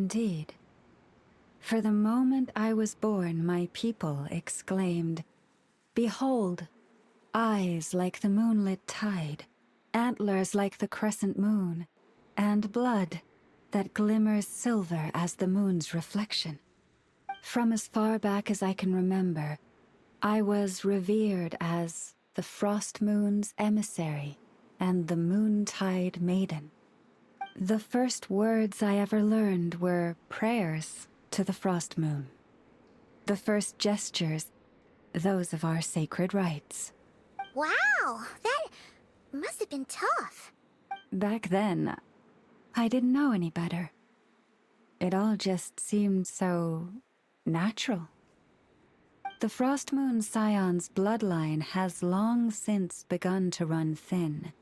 indeed. For the moment I was born, my people exclaimed, "Behold, eyes like the moonlit tide, antlers like the crescent moon, and blood that glimmers silver as the moon's reflection." From as far back as I can remember, I was revered as the Frost Moon's emissary and the Moontide Maiden. The first words I ever learned were prayers to the Frost Moon. The first gestures, those of our sacred rites. Wow, that must have been tough. Back then, I didn't know any better. It all just seemed so natural. The Frost Moon Scion's bloodline has long since begun to run thin.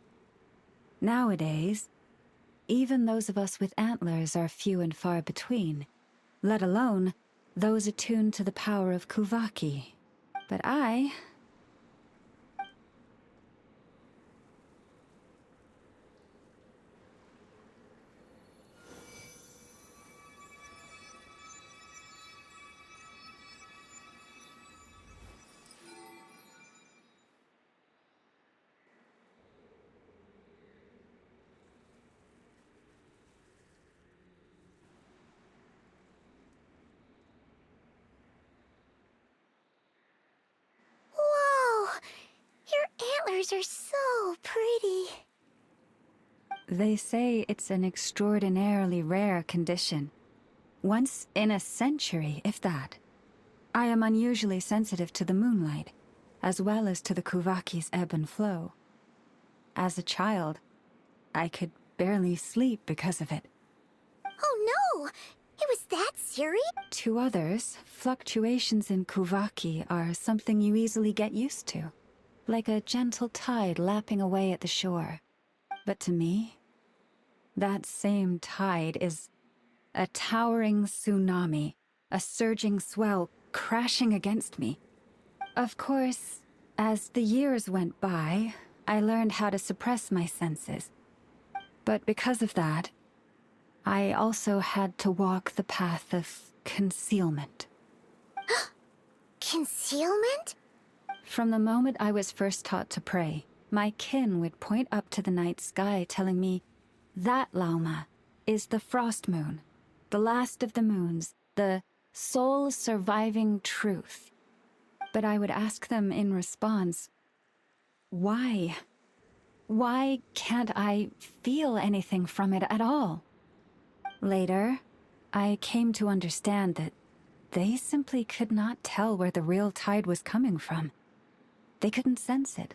Nowadays, even those of us with antlers are few and far between, let alone those attuned to the power of Kuvaki. But I... Whoa! Your antlers are so pretty. They say it's an extraordinarily rare condition. Once in a century, if that. I am unusually sensitive to the moonlight, as well as to the Kuvaki's ebb and flow. As a child, I could barely sleep because of it. Oh no! It was that serious? To others, fluctuations in Kuvaki are something you easily get used to, like a gentle tide lapping away at the shore. But to me, that same tide is a towering tsunami, a surging swell crashing against me. Of course, as the years went by, I learned how to suppress my senses. But because of that, I also had to walk the path of concealment. Concealment? From the moment I was first taught to pray, my kin would point up to the night sky telling me, "That, Lauma, is the Frost Moon, the last of the moons, the sole surviving truth." But I would ask them in response, why? Why can't I feel anything from it at all? Later, I came to understand that they simply could not tell where the real tide was coming from. They couldn't sense it.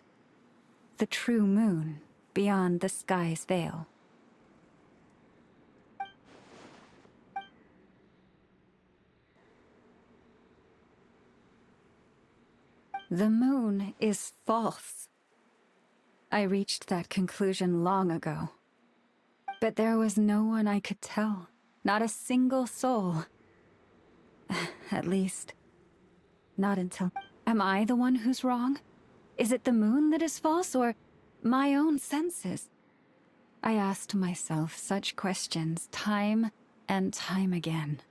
The true moon beyond the sky's veil. The moon is false. I reached that conclusion long ago. But there was no one I could tell, not a single soul. At least, not until... Am I the one who's wrong? Is it the moon that is false, or my own senses? I asked myself such questions time and time again.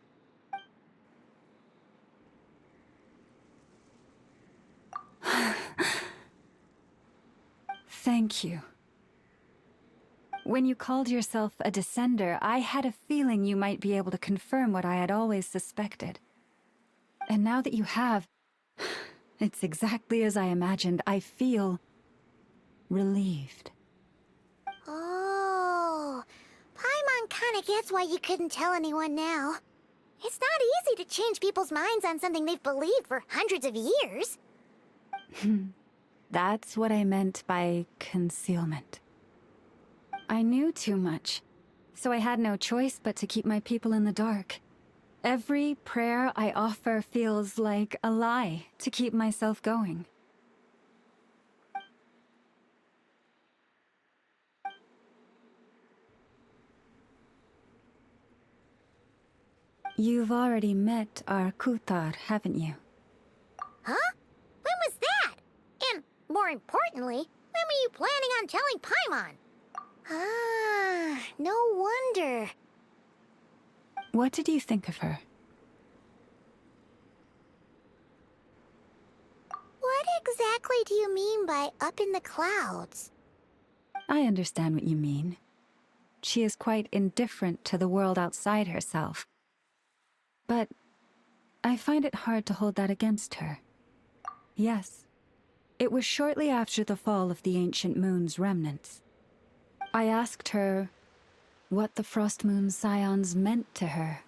Thank you. When you called yourself a descender, I had a feeling you might be able to confirm what I had always suspected. And now that you have, it's exactly as I imagined. I feel relieved. Oh, Paimon kinda gets why you couldn't tell anyone now. It's not easy to change people's minds on something they've believed for hundreds of years. That's what I meant by concealment. I knew too much, so I had no choice but to keep my people in the dark. Every prayer I offer feels like a lie to keep myself going. You've already met our Kutar, haven't you? Huh? When was that? And, more importantly, when were you planning on telling Paimon? Ah, no wonder. What did you think of her? What exactly do you mean by up in the clouds? I understand what you mean. She is quite indifferent to the world outside herself. But I find it hard to hold that against her. Yes, it was shortly after the fall of the ancient moon's remnants. I asked her what the Frost Moon's scions meant to her,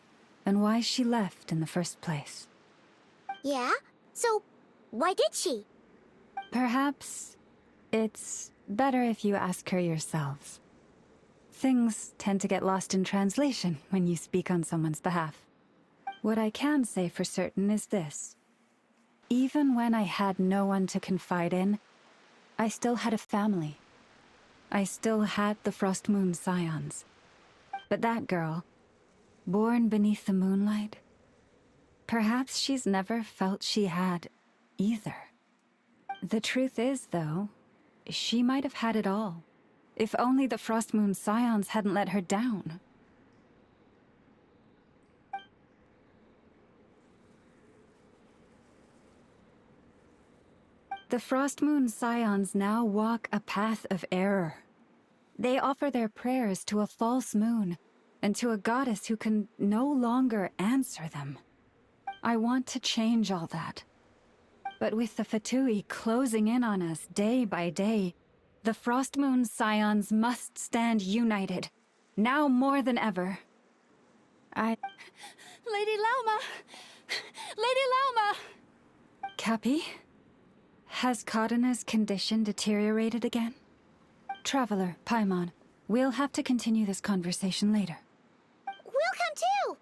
and why she left in the first place. Yeah? So, why did she? Perhaps it's better if you ask her yourselves. Things tend to get lost in translation when you speak on someone's behalf. What I can say for certain is this. Even when I had no one to confide in, I still had a family. I still had the Frost Moon scions. But that girl, born beneath the moonlight, perhaps she's never felt she had either. The truth is, though, she might have had it all, if only the Frost Moon scions hadn't let her down. The Frost Moon scions now walk a path of error. They offer their prayers to a false moon, and to a goddess who can no longer answer them. I want to change all that. But with the Fatui closing in on us day by day, the Frost Moon scions must stand united, now more than ever. Lady Lauma! Lady Lauma! Cappy? Has Kadana's condition deteriorated again? Traveler, Paimon, we'll have to continue this conversation later. We'll come too!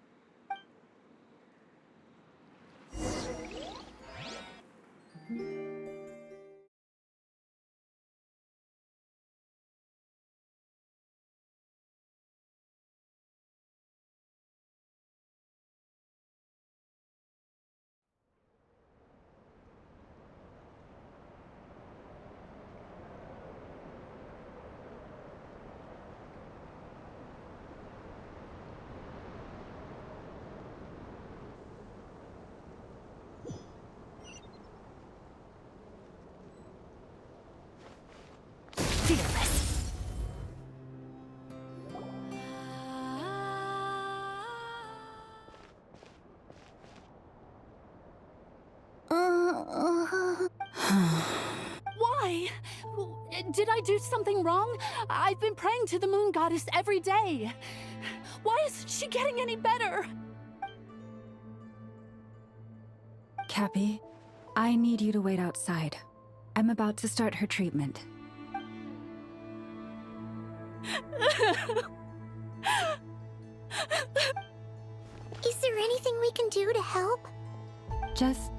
Fearless. Why? Did I do something wrong? I've been praying to the moon goddess every day. Why isn't she getting any better? Cappy, I need you to wait outside. I'm about to start her treatment. Is there anything we can do to help? Just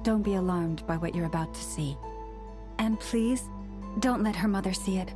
don't be alarmed by what you're about to see. And please, don't let her mother see it.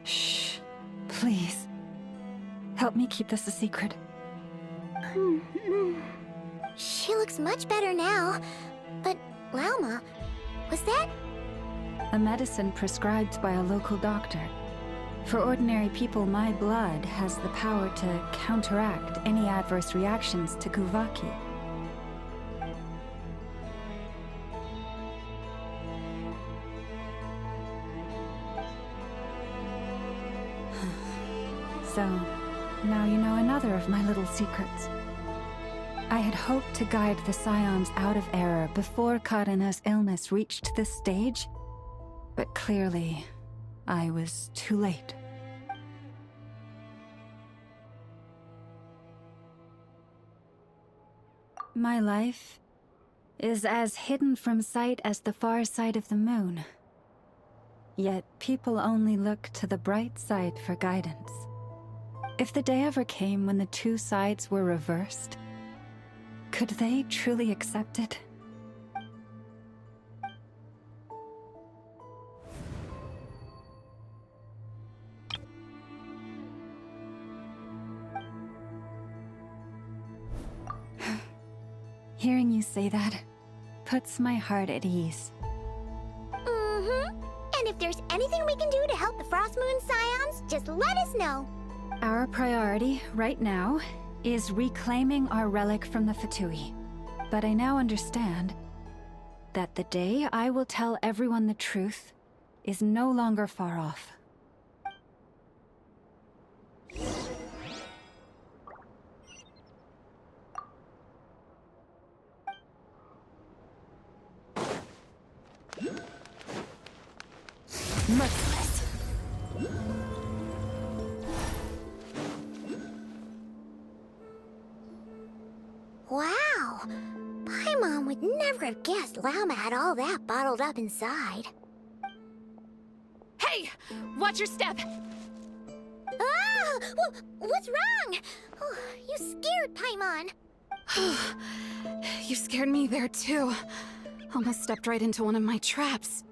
Shh. Please. Help me keep this a secret. She looks much better now. But, Lauma, was that? A medicine prescribed by a local doctor. For ordinary people, my blood has the power to counteract any adverse reactions to Kuvaki. So, now you know another of my little secrets. I had hoped to guide the Scions out of error before Karina's illness reached this stage, but clearly, I was too late. My life is as hidden from sight as the far side of the moon. Yet people only look to the bright side for guidance. If the day ever came when the two sides were reversed, Could they truly accept it? Hearing you say that puts my heart at ease. And if there's anything we can do to help the Frost Moon Scions, just let us know. Our priority right now is reclaiming our relic from the Fatui. But I now understand that the day I will tell everyone the truth is no longer far off. Merciless. Wow! Paimon would never have guessed Llama had all that bottled up inside. Hey! Watch your step! Ah! What's wrong? Oh, you scared Paimon. You scared me there too. Almost stepped right into one of my traps.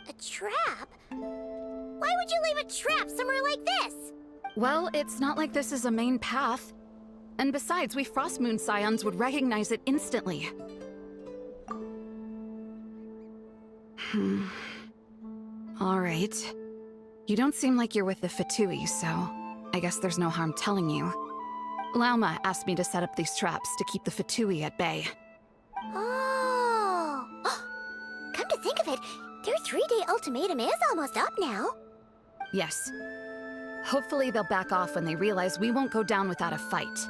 A trap? Why would you leave a trap somewhere like this? Well, it's not like this is a main path. And besides, we Frost Moon Scions would recognize it instantly. Alright. You don't seem like you're with the Fatui, so I guess there's no harm telling you. Lauma asked me to set up these traps to keep the Fatui at bay. Oh! Come to think of it, their 3-day ultimatum is almost up now. Yes. Hopefully they'll back off when they realize we won't go down without a fight.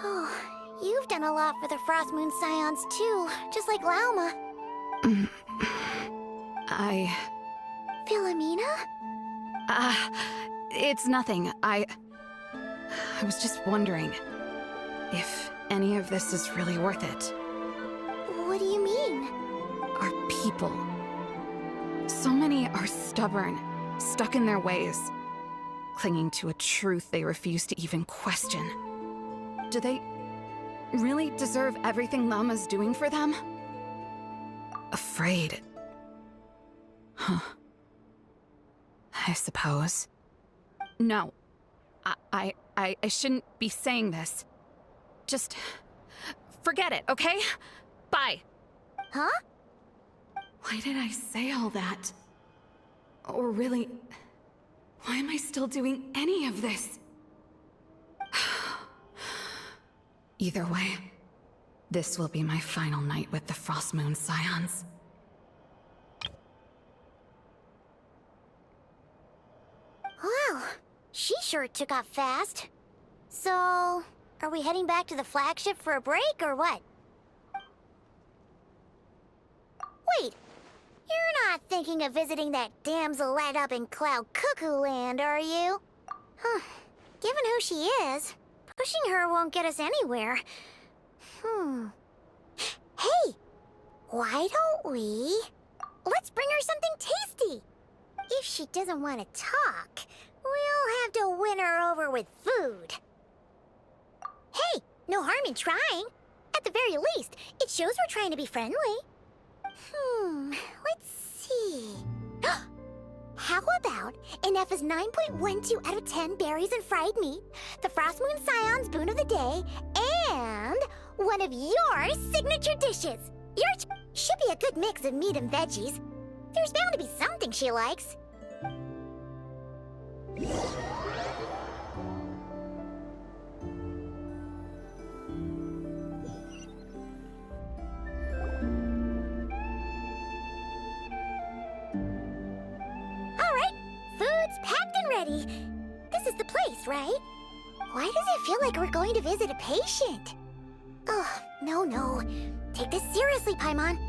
Oh, you've done a lot for the Frost Moon Scions too, just like Lauma. Philomena? It's nothing. I was just wondering if any of this is really worth it. What do you mean? Our people. So many are stubborn, stuck in their ways, clinging to a truth they refuse to even question. Do they really deserve everything Lama's doing for them? Afraid. Huh. I suppose. No. I shouldn't be saying this. Just forget it, okay? Bye. Huh? Why did I say all that? Or really, why am I still doing any of this? Either way, this will be my final night with the Frost Moon Scions. Wow, she sure took off fast. So, are we heading back to the flagship for a break, or what? Wait, you're not thinking of visiting that damselette up in Cloud Cuckoo Land, are you? Huh, given who she is, pushing her won't get us anywhere. Hey, why don't we... Let's bring her something tasty! If she doesn't want to talk, we'll have to win her over with food. Hey, no harm in trying. At the very least, it shows we're trying to be friendly. Let's see. How about an F's 9.12 out of 10 berries and fried meat, the Frost Moon Scion's boon of the day, and one of your signature dishes. Yours should be a good mix of meat and veggies. There's bound to be something she likes. Food's packed and ready. This is the place, right? Why does it feel like we're going to visit a patient? Oh, no. Take this seriously, Paimon.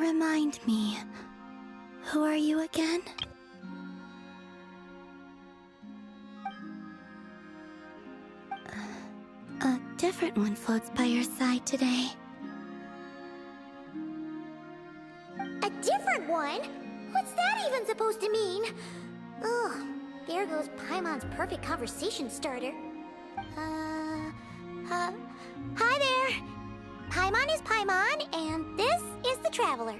Remind me, who are you again? A different one floats by your side today. A different one? What's that even supposed to mean? Ugh, there goes Paimon's perfect conversation starter. Hi there! Paimon is Paimon, and this is the Traveler.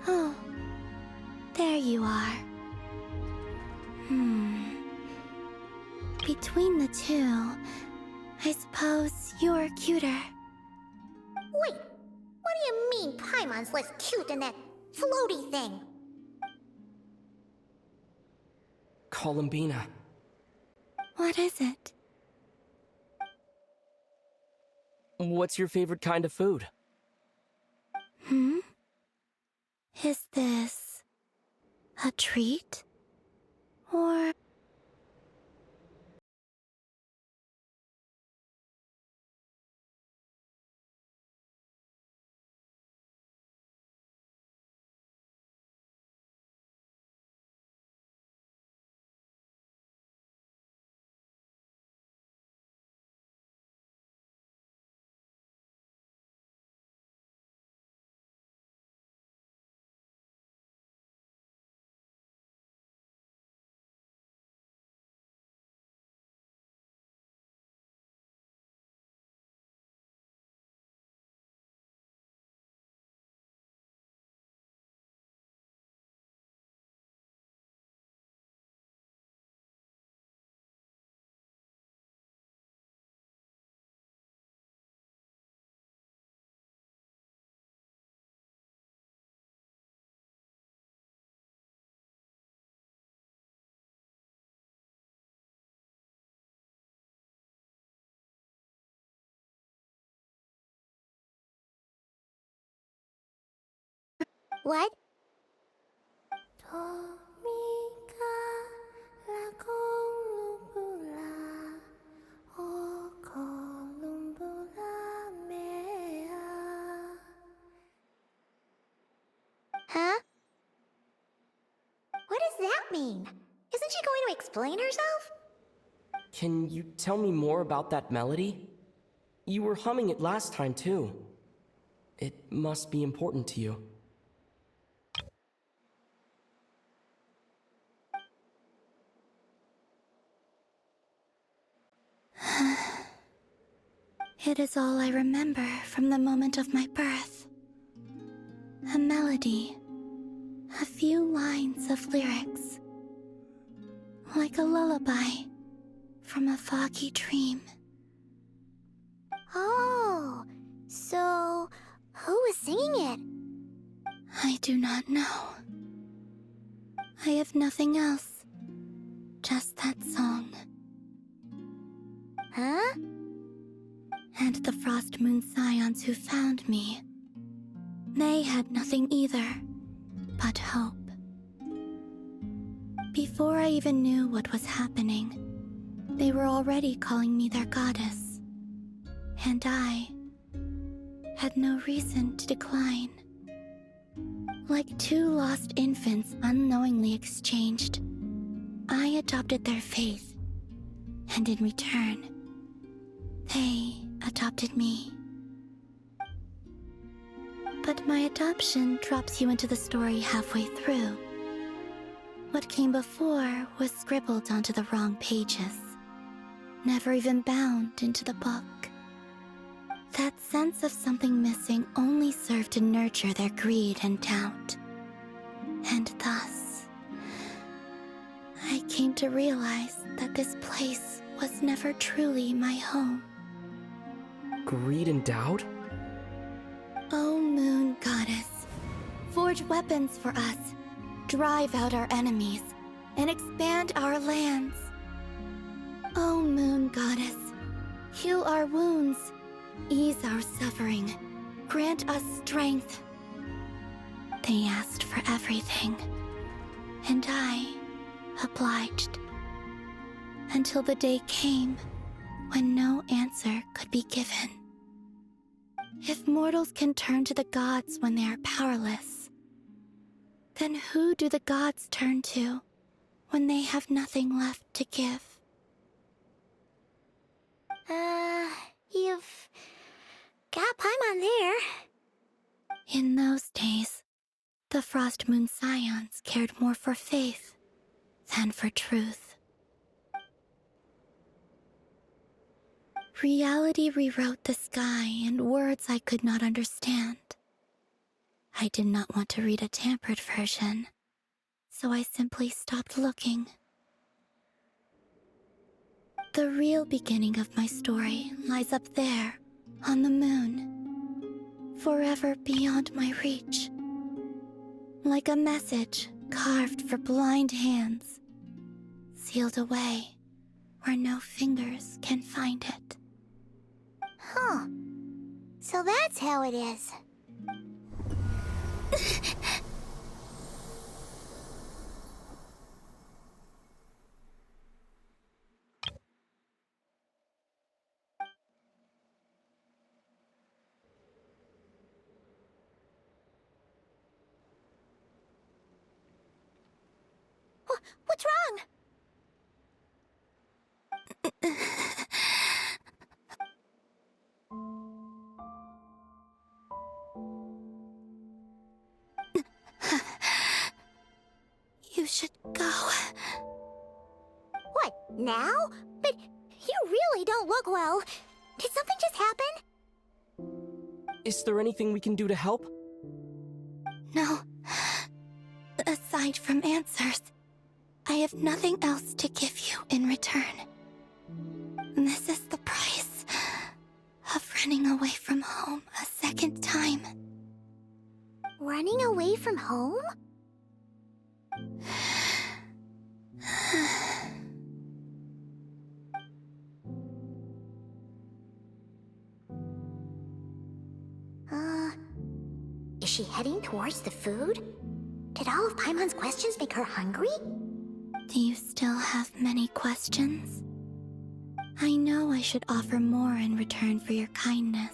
Oh, there you are. Between the two, I suppose you're cuter. Wait, what do you mean Paimon's less cute than that floaty thing? Columbina. What is it? What's your favorite kind of food? Is this a treat? Or... What? Huh? What does that mean? Isn't she going to explain herself? Can you tell me more about that melody? You were humming it last time, too. It must be important to you. It is all I remember from the moment of my birth. A melody. A few lines of lyrics. Like a lullaby from a foggy dream. Oh, so who was singing it? I do not know. I have nothing else. Just that song. Huh? And the Frost Moon Scions who found me. They had nothing either, but hope. Before I even knew what was happening, they were already calling me their goddess. And I had no reason to decline. Like two lost infants unknowingly exchanged, I adopted their faith, and in return, they adopted me. But my adoption drops you into the story halfway through. What came before was scribbled onto the wrong pages, never even bound into the book. That sense of something missing only served to nurture their greed and doubt. And thus, I came to realize that this place was never truly my home. Greed and doubt? O Moon Goddess, forge weapons for us, drive out our enemies, and expand our lands. O Moon Goddess, heal our wounds, ease our suffering, grant us strength. They asked for everything, and I obliged. until the day came when no answer could be given. If mortals can turn to the gods when they are powerless, then who do the gods turn to when they have nothing left to give? You've got Paimon there. In those days, the Frost Moon Scions cared more for faith than for truth. Reality rewrote the sky in words I could not understand. I did not want to read a tampered version, so I simply stopped looking. The real beginning of my story lies up there, on the moon, forever beyond my reach. Like a message carved for blind hands, sealed away where no fingers can find it. Huh. So that's how it is. What's wrong? You should go. What, now? But you really don't look well. Did something just happen? Is there anything we can do to help? No. Aside from answers, I have nothing else to give you in return. This is the price of running away from home a second time. Running away from home? Is she heading towards the food? Did all of Paimon's questions make her hungry? Do you still have many questions? I know I should offer more in return for your kindness,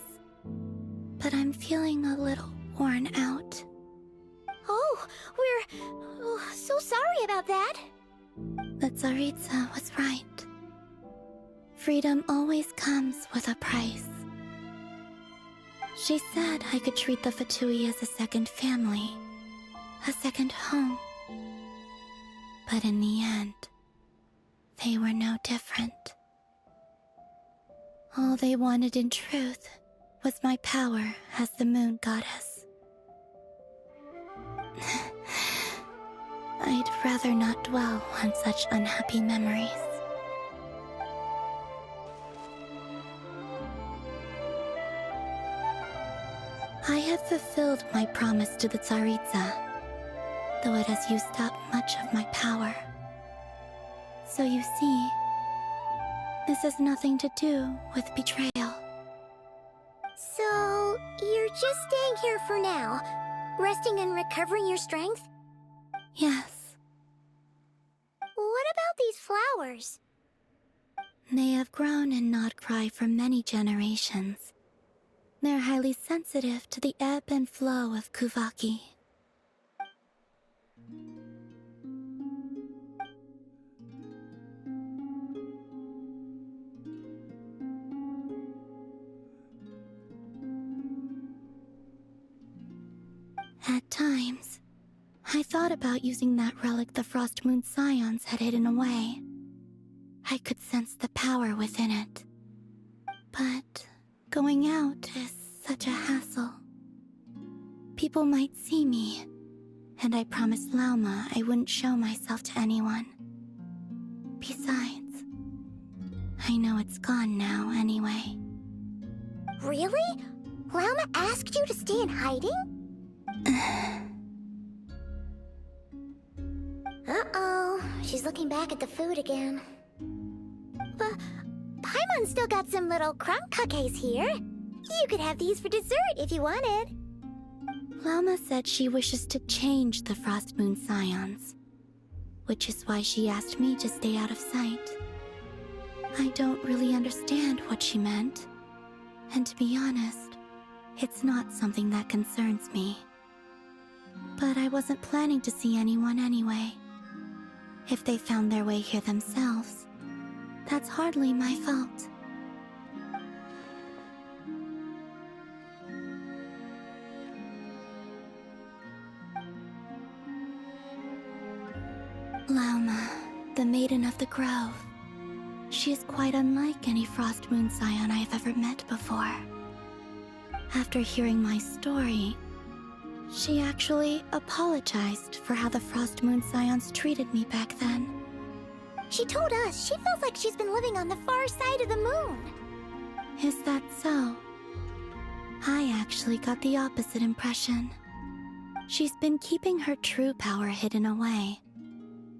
but I'm feeling a little worn out. Oh, we're so sorry about that. But Tsaritsa was right. Freedom always comes with a price. She said I could treat the Fatui as a second family, a second home. But in the end, they were no different. All they wanted in truth was my power as the moon goddess. I'd rather not dwell on such unhappy memories. I have fulfilled my promise to the Tsaritsa, though it has used up much of my power. So you see, this has nothing to do with betrayal. So, you're just staying here for now, resting and recovering your strength? Yes, What about these flowers? they have grown in Nod-Krai for many generations. They're highly sensitive to the ebb and flow of Kuvaki. At times, I thought about using that relic the Frost Moon Scions had hidden away. I could sense the power within it. But going out is such a hassle. People might see me, and I promised Lauma I wouldn't show myself to anyone. Besides, I know it's gone now anyway. Really? Lauma asked you to stay in hiding? Uh-oh, she's looking back at the food again. But Paimon still got some little crumb cookies here. You could have these for dessert if you wanted. Lauma said she wishes to change the Frost Moon Scions, which is why she asked me to stay out of sight. I don't really understand what she meant. And to be honest, it's not something that concerns me. But I wasn't planning to see anyone anyway. If they found their way here themselves, that's hardly my fault. Lauma, the Maiden of the Grove. She is quite unlike any Frost Moon Scion I have ever met before. After hearing my story, she actually apologized for how the Frost Moon Scions treated me back then. She told us she feels like she's been living on the far side of the moon. Is that so? I actually got the opposite impression. She's been keeping her true power hidden away,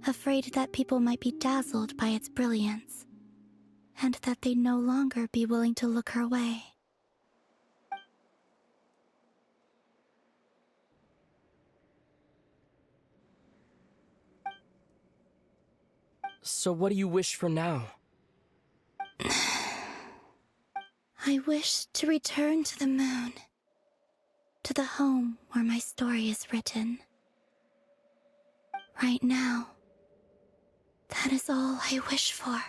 afraid that people might be dazzled by its brilliance, and that they'd no longer be willing to look her way. So what do you wish for now? I wish to return to the moon, to the home where my story is written. Right now, that is all I wish for.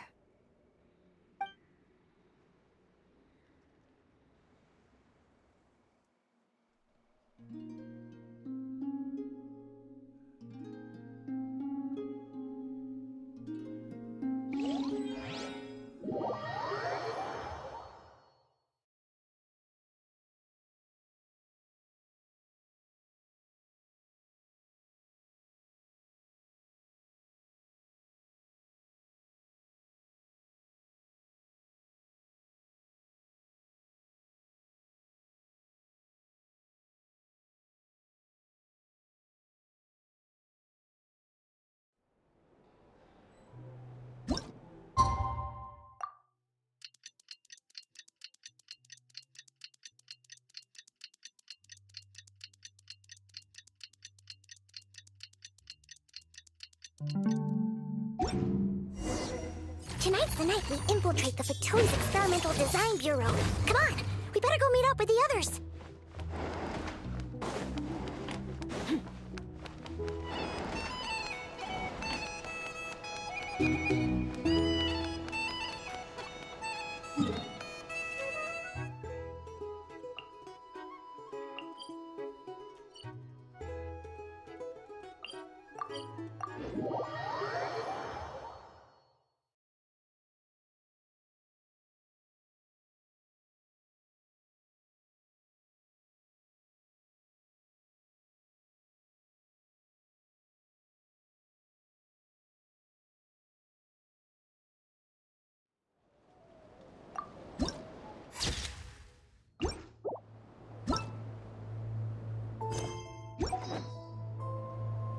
Tonight's the night we infiltrate the Fatou's Experimental Design Bureau. Come on, we better go meet up with the others.